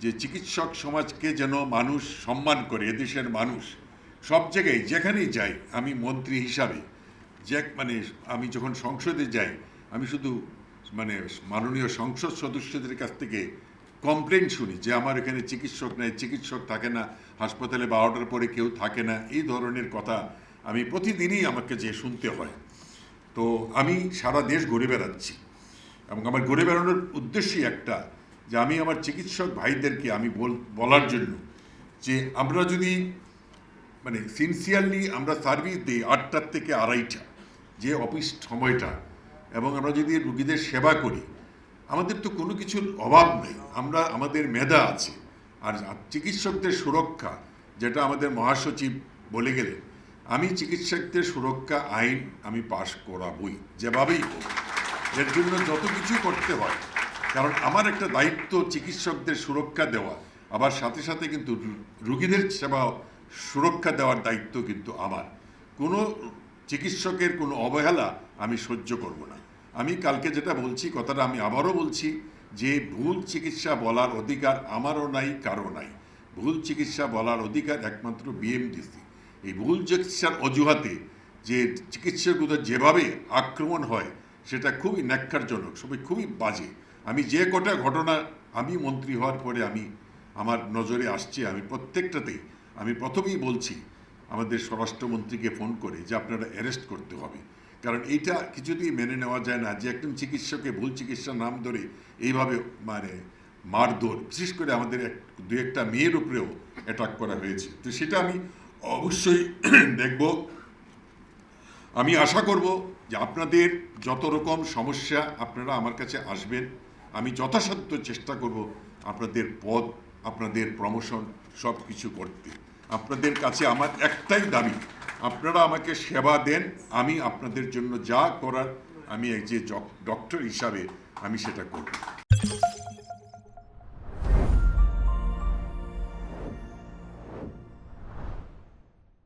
যে চিকিৎসক সমাজকে যেন মানুষ সম্মান করে, এদেশের মানুষ সব জায়গায় যেখানেই যাই, আমি মন্ত্রী হিসাবে আমি যখন সংসদে যাই, আমি শুধু মাননীয় সংসদ সদস্যদের কাছ থেকে কমপ্লেন শুনি যে আমার এখানে চিকিৎসক নেই, চিকিৎসক থাকে না, হাসপাতালে 12টার পরে কেউ থাকে না, এই ধরনের কথা আমি প্রতিদিনই আমাকে যে শুনতে হয়। তো আমি সারা দেশ ঘুরে বেড়াচ্ছি এবং আমার ঘুরে বেড়ানোর উদ্দেশ্যই একটা, যে আমি আমার চিকিৎসক ভাইদেরকে আমি বলার জন্য যে আমরা যদি সিনসিয়ারলি আমরা সার্ভিস দিই 8টার থেকে 2:30, যে অফিস সময়টা, এবং আমরা যদি রুগীদের সেবা করি, আমাদের তো কোনো কিছুর অভাব নেই, আমাদের মেধা আছে। আর চিকিৎসকদের সুরক্ষা, যেটা আমাদের মহাসচিব বলে গেলেন, আমি চিকিৎসকদের সুরক্ষা আইন আমি পাশ করাবই, যেভাবেই হোক। এর জন্য যত কিছু করতে হয়, কারণ আমার একটা দায়িত্ব চিকিৎসকদের সুরক্ষা দেওয়া, আবার সাথে সাথে কিন্তু রুগীদের সেবা সুরক্ষা দেওয়ার দায়িত্ব কিন্তু আমার। কোনো চিকিৎসকের কোনো অবহেলা আমি সহ্য করব না। আমি কালকে যেটা বলছি, কথাটা আমি আবারও বলছি, যে ভুল চিকিৎসা বলার অধিকার আমারও নাই, কারো নাই। ভুল চিকিৎসা বলার অধিকার একমাত্র বিএমডিসি। এই ভুল চিকিৎসার অজুহাতে যে চিকিৎসকদের যেভাবে আক্রমণ হয়, সেটা খুবই ন্যাক্কারজনক, সবই খুবই বাজে। আমি যে কটা ঘটনা আমি মন্ত্রী হওয়ার পরে আমার নজরে আসছে, আমি প্রত্যেকটাতেই আমি প্রথমেই বলছি আমাদের স্বরাষ্ট্রমন্ত্রীকে ফোন করে যে আপনারা অ্যারেস্ট করতে হবে। কারণ এইটা কিছুতেই মেনে নেওয়া যায় না যে একজন চিকিৎসককে ভুল চিকিৎসার নাম ধরে এইভাবে মারধর, বিশেষ করে আমাদের দু একটা মেয়ের উপরেও অ্যাটাক করা হয়েছে। তো সেটা আমি অবশ্যই দেখব। আমি আশা করব যে আপনাদের যত রকম সমস্যা আপনারা আমার কাছে আসবেন, আমি যথাসাধ্য চেষ্টা করব আপনাদের পদ, আপনাদের প্রমোশন সব কিছু করতে। আপনাদের কাছে আমার একটাই দাবি, আপনারা আমাকে সেবা দেন, আমি আপনাদের জন্য যা করার আমি যে ডক্টর হিসাবে আমি সেটা করব।